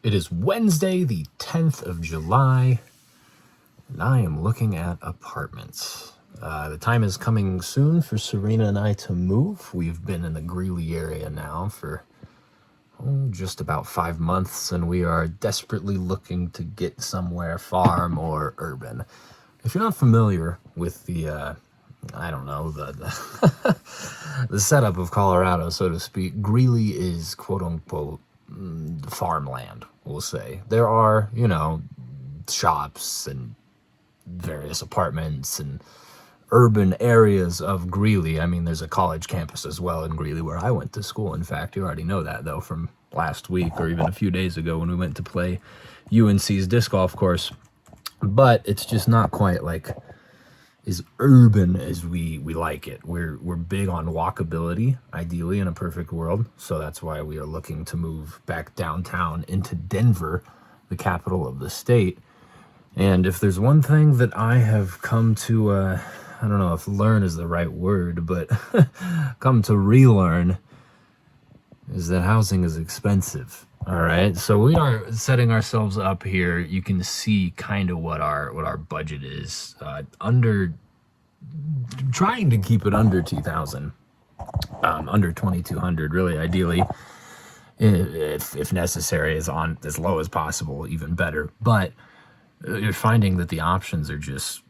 It is Wednesday, the 10th of July, and I am looking at apartments. The time is coming soon for Serena and I to move. We've been in the Greeley area now for just about 5 months, and we are desperately looking to get somewhere far more urban. If you're not familiar with the the setup of Colorado, so to speak, Greeley is quote unquote farmland, we'll say. There are, shops and various apartments and urban areas of Greeley. I mean, there's a college campus as well in Greeley where I went to school. In fact, you already know that, though, from last week or even a few days ago when we went to play UNC's disc golf course. But it's just not quite like as urban as we like it. We're big on walkability, ideally in a perfect world. So that's why we are looking to move back downtown into Denver, the capital of the state. And if there's one thing that I have come to, I don't know if learn is the right word, but come to relearn, is that housing is expensive. All right, so we are setting ourselves up here. You can see kind of what our budget is. Trying to keep it under 2,000, under 2,200, really, ideally, if necessary, is on as low as possible, even better. But you're finding that the options are just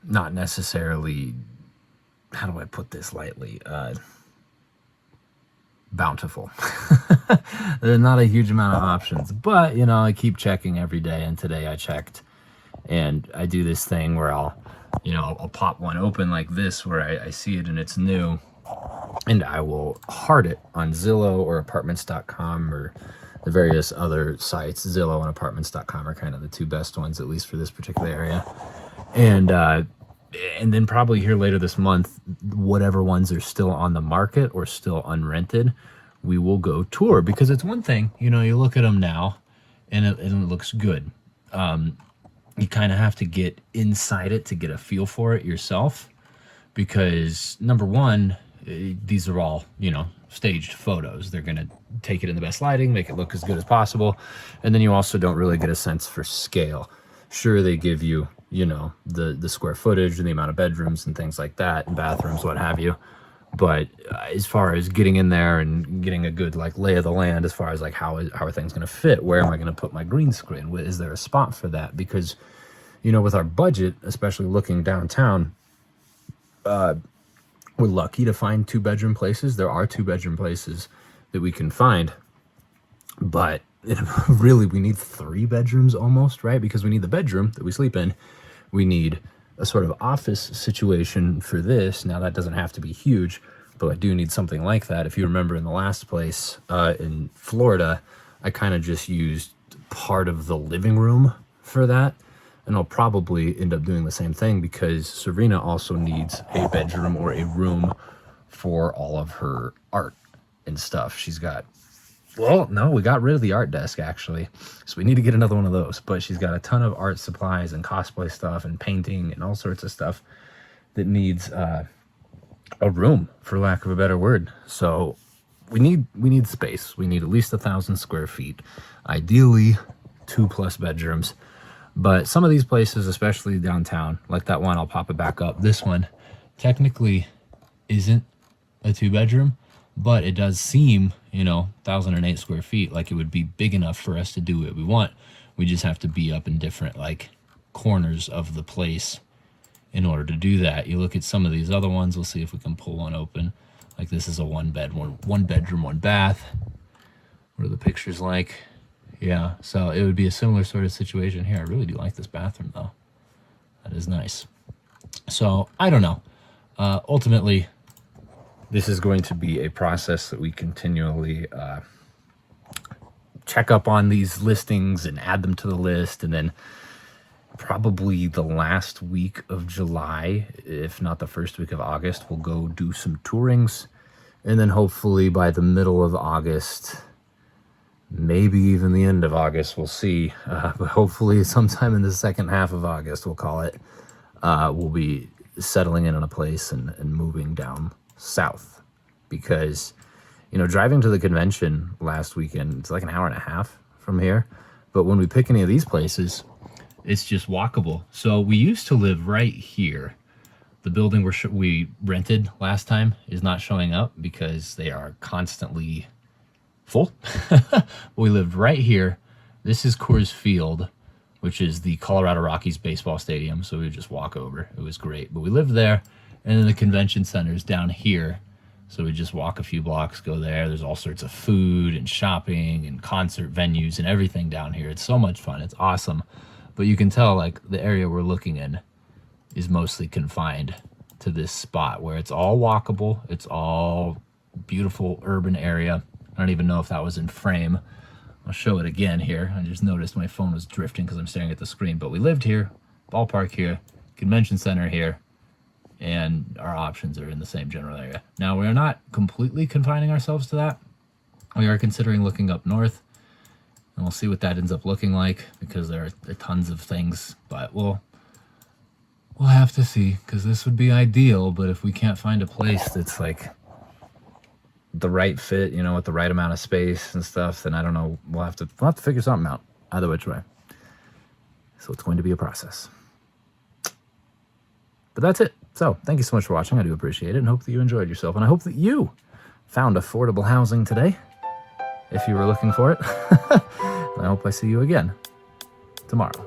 not necessarily, how do I put this lightly, bountiful. There's not a huge amount of options, but I keep checking every day, and today I checked, and I do this thing where I'll pop one open like this where I see it and it's new, and I will heart it on Zillow or apartments.com or the various other sites. Zillow and apartments.com are kind of the two best ones, at least for this particular area. And then probably here later this month, whatever ones are still on the market or still unrented, we will go tour, because it's one thing, you look at them now and it looks good. You kind of have to get inside it to get a feel for it yourself, because number one, these are all, staged photos. They're going to take it in the best lighting, make it look as good as possible. And then you also don't really get a sense for scale. Sure, they give you, the square footage and the amount of bedrooms and things like that, and bathrooms, what have you. But as far as getting in there and getting a good lay of the land, as far as how are things going to fit, where am I going to put my green screen? Is there a spot for that? Because, with our budget, especially looking downtown, we're lucky to find 2-bedroom places. There are 2-bedroom places that we can find, but really we need 3 bedrooms almost, right? Because we need the bedroom that we sleep in. We need a sort of office situation for this. Now, that doesn't have to be huge, but I do need something like that. If you remember in the last place in Florida, I kind of just used part of the living room for that. And I'll probably end up doing the same thing, because Serena also needs a bedroom or a room for all of her art and stuff. She's got, well, no, we got rid of the art desk, actually. So we need to get another one of those. But she's got a ton of art supplies and cosplay stuff and painting and all sorts of stuff that needs a room, for lack of a better word. So we need space. We need at least 1,000 square feet. Ideally, 2+ bedrooms. But some of these places, especially downtown, like that one, I'll pop it back up. This one technically isn't a 2-bedroom, but it does seem, 1,008 square feet, like it would be big enough for us to do what we want. We just have to be up in different corners of the place in order to do that. You look at some of these other ones. We'll see if we can pull one open. Like this is a one bedroom, 1 bath. What are the pictures like? Yeah, so it would be a similar sort of situation here. I really do like this bathroom, though. That is nice. So, I don't know. Ultimately, this is going to be a process that we continually check up on these listings and add them to the list. And then probably the last week of July, if not the first week of August, we'll go do some tourings. And then hopefully by the middle of August, maybe even the end of August, we'll see. But hopefully sometime in the second half of August, we'll call it, we'll be settling in on a place and moving down south. Because, driving to the convention last weekend, it's like an hour and a half from here. But when we pick any of these places, it's just walkable. So we used to live right here. The building we rented last time is not showing up because they are constantly full. We lived right here. This is Coors Field, which is the Colorado Rockies baseball stadium. So we would just walk over. It was great. But we lived there. And then the convention center is down here. So we just walk a few blocks, go there. There's all sorts of food and shopping and concert venues and everything down here. It's so much fun. It's awesome. But you can tell, like, the area we're looking in is mostly confined to this spot where it's all walkable. It's all beautiful urban area. I don't even know if that was in frame. I'll show it again here. I just noticed my phone was drifting because I'm staring at the screen. But we lived here, ballpark here, convention center here, and our options are in the same general area. Now, we are not completely confining ourselves to that. We are considering looking up north, and we'll see what that ends up looking like because there are tons of things, but we'll have to see, because this would be ideal. But if we can't find a place that's like the right fit, you know, with the right amount of space and stuff, then I don't know. We'll have to figure something out either which way. So it's going to be a process. But that's it. So thank you so much for watching. I do appreciate it, and hope that you enjoyed yourself. And I hope that you found affordable housing today, if you were looking for it. And I hope I see you again tomorrow.